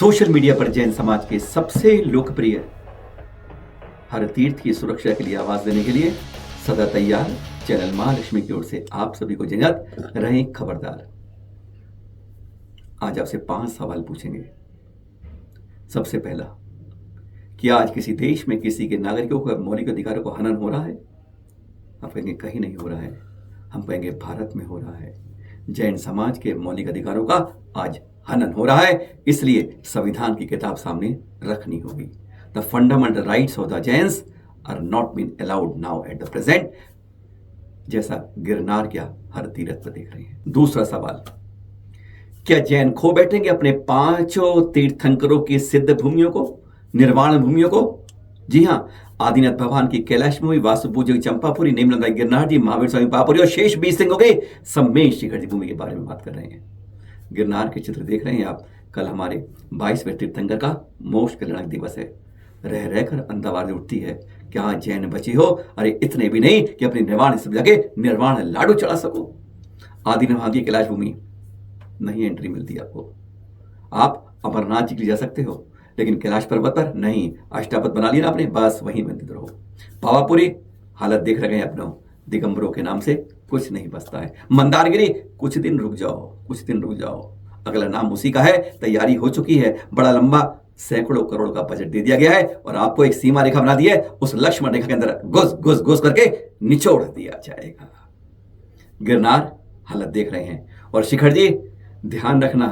Social media पर जैन समाज के सबसे लोकप्रिय हर तीर्थ की सुरक्षा के लिए आवाज देने के लिए सदा तैयार चैनल महालक्ष्मी की ओर से आप सभी को इजाजत रहें खबरदार। आज आपसे 5 सवाल पूछेंगे। सबसे पहला, क्या आज किसी देश में किसी के नागरिकों के मौलिक अधिकारों को हनन हो रहा है? आप कहेंगे कहीं नहीं हो रहा है। हम कहेंगे भारत में हो रहा है। जैन समाज के मौलिक अधिकारों का आज हनन हो रहा है, इसलिए संविधान की किताब सामने रखनी होगी। The fundamental rights of the Jains are not been allowed now at the present, जैसा गिरनार क्या हर तीर्थ पर देख रहे हैं। दूसरा सवाल, क्या जैन खो बैठेंगे अपने 5 तीर्थंकरों की सिद्ध भूमियों को, निर्वाण भूमियों को? जी हां, आदिनाथ भगवान की कैलाश भूमि, वासुपूज्य चंपापुरी, नीमलंगा गिरनार जी, महावीर स्वामी पापुरी और शेष 20 सिंह हो गए सम्मेश शिखर जी भूमि के बारे में बात कर रहे हैं। गिरनार के चित्र देख रहे हैं आप। कल हमारे 22वें तीर्थंकर का मोक्ष कल्याणक दिवस है। रह रहकर अंधावार उठती है, क्या जैन बची हो? अरे इतने भी नहीं कि अपनी निर्वाण सब जाके निर्वाण लाडू चढ़ा सको। आदिनाथ की कैलाश भूमि नहीं एंट्री मिलती आपको। आप अमरनाथ जी के लिए जा सकते हो, लेकिन कैलाश पर्वत पर नहीं। अष्टापद बना लिया ना आपने, बस वहीं बंदित रहो। पावापुरी हालत देख रहे हैं अपनों, दिगंबरों के नाम से कुछ नहीं बचता है। मंदारगिरी कुछ दिन रुक जाओ, कुछ दिन रुक जाओ, अगला नाम उसी का है। तैयारी हो चुकी है, बड़ा लंबा सैकड़ों करोड़ का बजट दे दिया गया है और आपको एक सीमा रेखा बना दी है। उस लक्ष्मण रेखा के अंदर घुस घुस घुस करके निचोड़ दिया जाएगा। गिरनार हालत देख रहे हैं। और शिखर जी ध्यान रखना,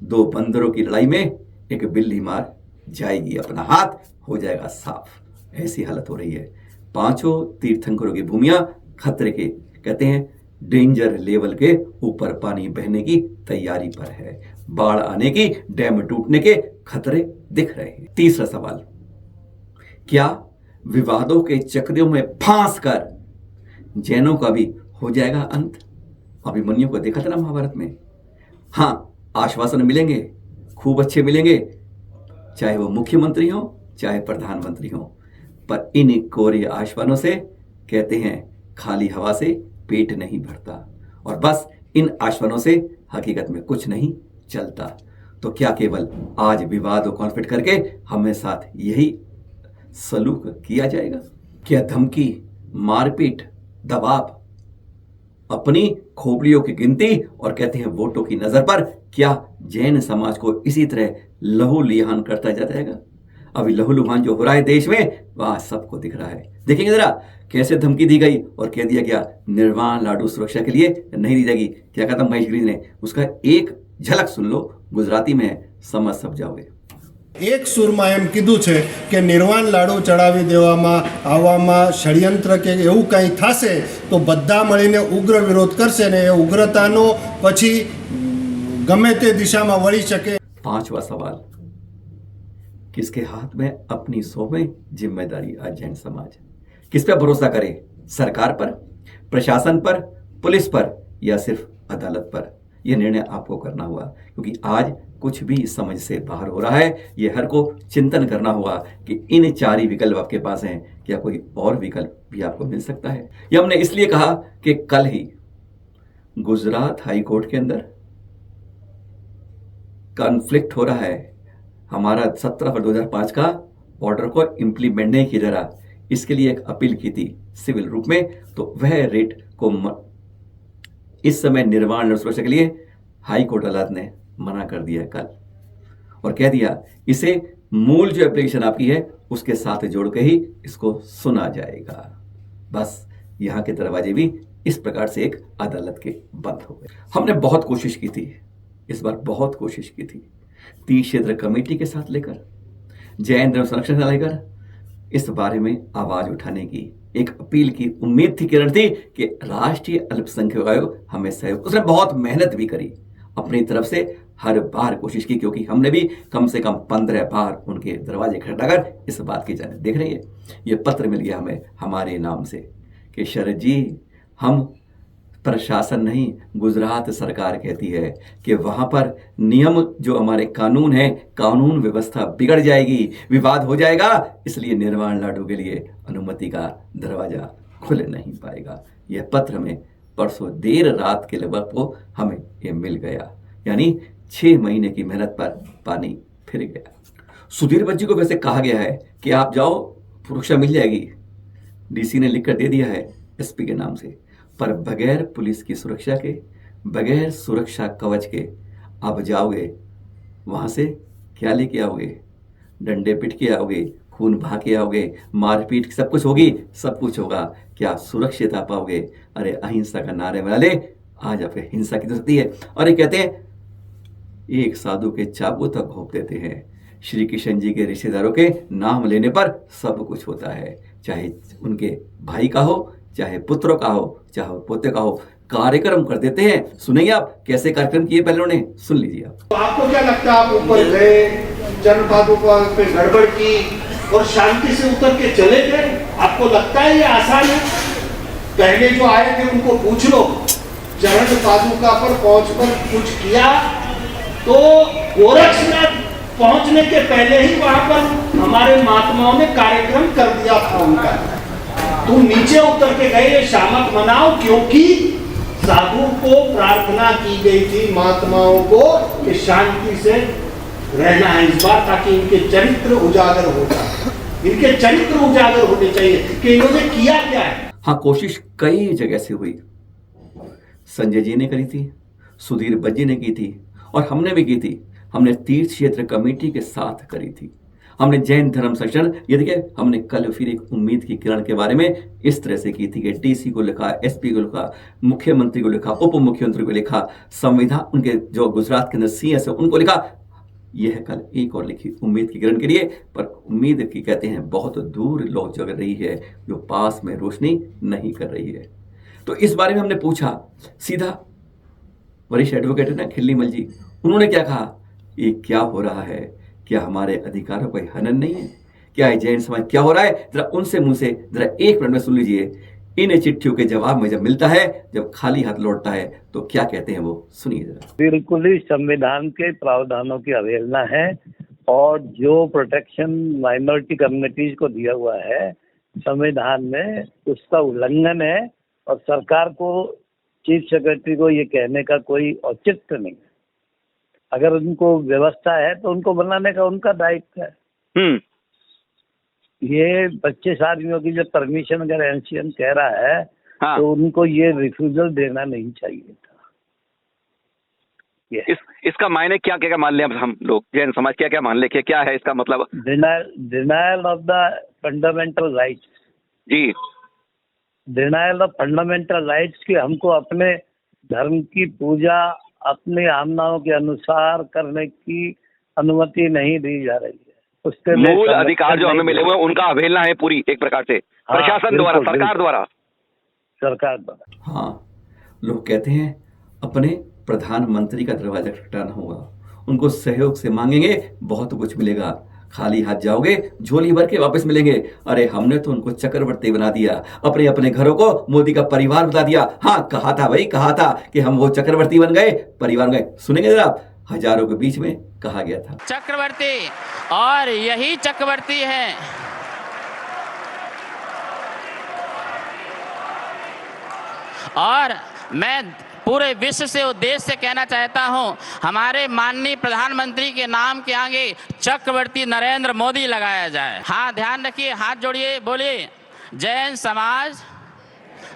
2 बंदरों की लड़ाई में एक बिल्ली मार जाएगी, अपना हाथ हो जाएगा साफ। ऐसी हालत हो रही है। 5 तीर्थंकरों की भूमियां खतरे के, कहते हैं डेंजर लेवल के ऊपर पानी बहने की तैयारी पर है। बाढ़ आने की, डैम टूटने के खतरे दिख रहे हैं। तीसरा सवाल, क्या विवादों के चक्रों में फांस कर जैनों का भी हो जाएगा अंत? अभिमन्यु को देखा था ना महाभारत में। हां, आश्वासन मिलेंगे, खूब अच्छे मिलेंगे, चाहे वो मुख्यमंत्री हो चाहे प्रधानमंत्री हो, पर इन कोरे आश्वासनों से, कहते हैं खाली हवा से पेट नहीं भरता, और बस इन आश्वासनों से हकीकत में कुछ नहीं चलता। तो क्या केवल आज विवाद और कॉन्फ्लिक्ट करके हमें साथ यही सलूक किया जाएगा? क्या धमकी, मारपीट, दबाव, अपनी खोपड़ियों की गिनती और कहते हैं वोटों की नजर पर क्या जैन समाज को इसी तरह लहू लिहान करता जाएगा? अभी लहू लुहान जो हो रहा है देश में, वह सबको दिख रहा है। देखेंगे जरा कैसे धमकी दी गई और कह दिया गया निर्वाण लाडू सुरक्षा के लिए नहीं दी जाएगी। क्या कहता महेश गिरी ने, उसका एक झलक सुन लो, गुजराती में है, समझ सब जाओगे। એક સુરમાં એમ કીધું છે કે નિર્વાણ લાડુ ચડાવી દેવામાં આવવામાં ષડયંત્ર કે એવું કંઈ થશે તો બધા મળીને ઉગ્ર વિરોધ કરશે ને એ ઉગ્રતાનો પછી ગમે તે દિશામાં વળી શકે। 5वां सवाल, किसके हाथ में अपनी सौंपे जिम्मेदारी आज जैन समाज? किस पर भरोसा करे? सरकार पर, प्रशासन पर, पुलिस पर या सिर्फ अदालत पर? यह निर्णय आपको करना होगा, क्योंकि आज कुछ भी समझ से बाहर हो रहा है। यह हर को चिंतन करना होगा कि इन 4 ही विकल्प आपके पास हैं, क्या कोई और विकल्प भी आपको मिल सकता है? यह हमने इसलिए कहा कि कल ही गुजरात हाई कोर्ट के अंदर कॉन्फ्लिक्ट हो रहा है। हमारा 17 फरवरी 2005 का ऑर्डर को इंप्लीमेंट नहीं किया जा रहा, इसके लिए एक अपील की थी सिविल रूप में, तो वह रेट को इस समय निर्वाण सुरक्षा के लिए हाई कोर्ट अदालत ने मना कर दिया है कल, और कह दिया इसे मूल जो एप्लीकेशन आपकी है उसके साथ जोड़ के ही इसको सुना जाएगा। बस यहां के दरवाजे भी इस प्रकार से एक अदालत के बंद हो गए। हमने बहुत कोशिश की थी, इस बार बहुत कोशिश की थी, 30 क्षेत्र कमेटी के साथ लेकर, जैन धर्म संरक्षण लेकर इस बारे में आवाज उठाने की, एक अपील की। उम्मीद थी, किरण थी कि राष्ट्रीय अल्पसंख्यक आयोग हमें सहयोग, उसने बहुत मेहनत भी करी, अपनी तरफ से हर बार कोशिश की, क्योंकि हमने भी कम से कम 15 बार उनके दरवाजे खटखटाकर इस बात की जाने। देख रही है, ये पत्र मिल गया हमें हमारे नाम से कि शरद जी, हम प्रशासन नहीं, गुजरात सरकार कहती है कि वहां पर नियम जो हमारे कानून है, कानून व्यवस्था बिगड़ जाएगी, विवाद हो जाएगा, इसलिए निर्वाण लाडू के लिए अनुमति का दरवाजा खुल नहीं पाएगा। यह पत्र में परसों देर रात के लगभग को हमें ये मिल गया, यानी 6 महीने की मेहनत पर पानी फिर गया। सुधीर बज्जी को वैसे कहा गया है कि आप जाओ, सुरक्षा मिल जाएगी, डीसी ने लिखकर दे दिया है एसपी के नाम से, पर बगैर पुलिस की सुरक्षा के, बगैर सुरक्षा कवच के आप जाओगे, वहां से क्या लेके आओगे? डंडे पिट के आओगे, खून बहा के आओगे, मारपीट सब कुछ होगी, सब कुछ होगा, क्या सुरक्षित आ पाओगे? अरे अहिंसा का नारे वाले आज आप हिंसा की सकती है। और ये कहते हैं एक साधु के चाबू तक घोंप देते हैं। श्री कृष्ण जी के रिश्तेदारों के नाम लेने पर सब कुछ होता है, चाहे उनके भाई का हो, चाहे पुत्रों का हो, चाहे पोते का हो, कार्यक्रम कर देते हैं। सुनेंगे आप कैसे कार्यक्रम किए पहले उन्होंने, सुन लीजिए आप। तो आपको क्या लगता है, आप ऊपर गए, चरण पादुका पे गड़बड़ की और शांति से उतर के चले गए? आपको लगता है ये आसान है? पहले जो आए थे उनको पूछ लो, चरण पादुका पर पहुंचकर कुछ किया तो गोरक्षनाथ पहुंचने के पहले ही वहां पर हमारे महात्माओं ने कार्यक्रम कर दिया था उनका। तुम नीचे उतर के गए, ये शामक मनाओ, क्योंकि साधु को प्रार्थना की गई थी महात्माओं को कि शांति से रहना है इस बार, ताकि इनके चरित्र उजागर हो जाए। इनके चरित्र उजागर होने चाहिए कि इन्होंने किया क्या है। हाँ, कोशिश कई जगह से हुई। संजय जी ने करी थी, सुधीर बज्जी ने की थी, और हमने भी की थी। हमने तीर्थ क्षेत्र कमेटी के साथ करी थी। हमने जैन धर्म संरक्षण, ये देखिए हमने कल फिर एक उम्मीद की किरण के बारे में इस तरह से की थी कि डीसी को लिखा, एसपी को लिखा, मुख्यमंत्री को लिखा, उप मुख्यमंत्री को लिखा, संविधान उनके जो गुजरात के अंदर सीएस है उनको लिखा। यह है कल एक और लिखी उम्मीद की किरण के लिए। पर उम्मीद की कहते हैं बहुत दूर लोग जग रही है, जो पास में रोशनी नहीं कर रही है। तो इस बारे में हमने पूछा सीधा, वरिष्ठ एडवोकेट है ना खिल्लीमल जी, उन्होंने क्या कहा, ये क्या हो रहा है? क्या हमारे अधिकारों का हनन नहीं है? क्या है जैन समाज, क्या हो रहा है? जरा उनसे मुंह से जरा एक मिनट में सुन लीजिए। इन चिट्ठियों के जवाब में जब मिलता है, जब खाली हाथ लौटता है, तो क्या कहते हैं वो, सुनिए जरा। बिल्कुल ही संविधान के प्रावधानों की अवहेलना है, और जो प्रोटेक्शन माइनॉरिटी कम्युनिटीज को दिया हुआ है संविधान में, उसका उल्लंघन है। और सरकार को, चीफ सेक्रेटरी को ये कहने का कोई औचित्य नहीं। अगर उनको व्यवस्था है तो उनको बनाने का उनका दायित्व है। ये 25 आदमियों की जब परमिशन अगर एनसीएम कह रहा है, हाँ। तो उनको ये रिफ्यूजल देना नहीं चाहिए था। इसका मायने क्या क्या मान ले हम लोग, जैन समाज क्या क्या मान ले, क्या है इसका मतलब? Denial of the fundamental rights. जी, डिनायल ऑफ फंडामेंटल राइट्स कि हमको अपने धर्म की पूजा अपनी आमनाओं के अनुसार करने की अनुमति नहीं दी जा रही है। उसके मूल अधिकार जो हमें मिले हुए उनका अवहेलना है पूरी एक प्रकार से, प्रशासन द्वारा, सरकार द्वारा। हाँ, लोग कहते हैं अपने प्रधानमंत्री का दरवाजा खटखटाना होगा, उनको सहयोग से मांगेंगे, बहुत कुछ मिलेगा, खाली हाथ जाओगे, झोली भर के वापस मिलेंगे। अरे हमने तो उनको चक्रवर्ती बना दिया, अपने अपने घरों को मोदी का परिवार बता दिया। हाँ, कहा था भाई, कहा था कि हम वो चक्रवर्ती बन गए, परिवार गए। सुनेंगे जरा आप, हजारों के बीच में कहा गया था चक्रवर्ती, और यही चक्रवर्ती है और मैं पूरे विश्व से उद्देश्य से कहना चाहता हूं, हमारे माननीय प्रधानमंत्री के नाम के आगे चक्रवर्ती नरेंद्र मोदी लगाया जाए। हाँ, ध्यान रखिए, हाथ जोड़िए, बोलिए जैन समाज,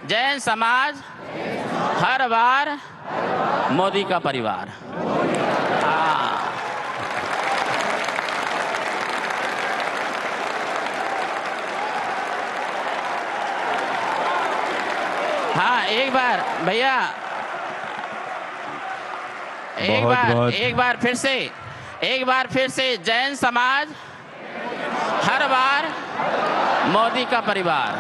जैन समाज हर बार मोदी का परिवार। हाँ, एक बार भैया, एक बार फिर से जैन समाज हर बार मोदी का परिवार।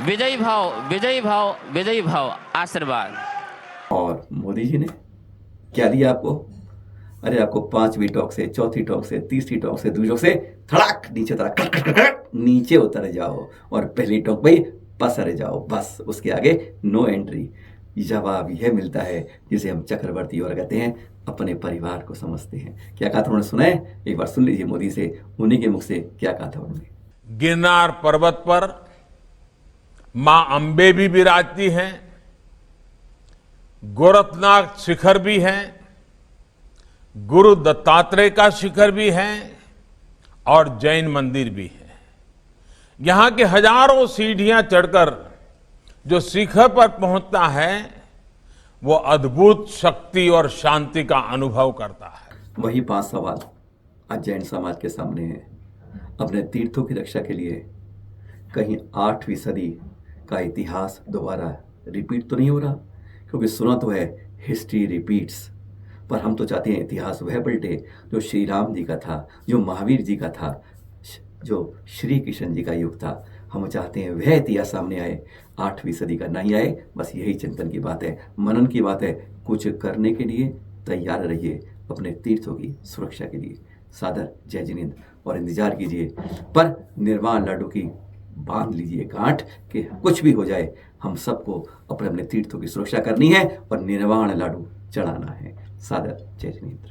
विजयी भाव, विजयी भाव, विजयी भाव, आशीर्वाद। और मोदी जी ने क्या दिया आपको? अरे आपको 5वीं टॉक से, 4थी टॉक से, 3री टॉक से, 2री टॉक से धड़ाक नीचे उतरा, नीचे उतर जाओ और पहली टॉक पे पसर जाओ, बस उसके आगे नो एंट्री। जवाब यह मिलता है जिसे हम चक्रवर्ती और कहते हैं अपने परिवार को समझते हैं। क्या कहा था उन्होंने, सुना है? एक बार सुन लीजिए मोदी से, उन्हीं के मुख से क्या कहा था उन्होंने। गिरनार पर्वत पर मां अंबे भी विराजती हैं, गोरखनाथ शिखर भी है, गुरु दत्तात्रेय का शिखर भी है और जैन मंदिर भी है। यहाँ के हजारों सीढ़ियां चढ़कर जो शिखर पर पहुंचता है वो अद्भुत शक्ति और शांति का अनुभव करता है। वही 5 सवाल आज जैन समाज के सामने है। अपने तीर्थों की रक्षा के लिए कहीं 8वीं सदी का इतिहास दोबारा रिपीट तो नहीं हो रहा, क्योंकि सुना तो है हिस्ट्री रिपीट्स, पर हम तो चाहते हैं इतिहास वह पलटे जो श्री राम जी का था, जो महावीर जी का था, जो श्री कृष्ण जी का युग था। हम चाहते हैं वह इतिहास सामने आए, 8वीं सदी का नहीं आए। बस यही चिंतन की बात है, मनन की बात है। कुछ करने के लिए तैयार रहिए, अपने तीर्थों की सुरक्षा के लिए। सादर जय जिनेंद्र, और इंतजार कीजिए, पर निर्वाण लाडू की बांध लीजिए गांठ कि कुछ भी हो जाए हम सबको अपने अपने तीर्थों की सुरक्षा करनी है और निर्वाण लाडू चढ़ाना है। सादर जय जिनेंद्र।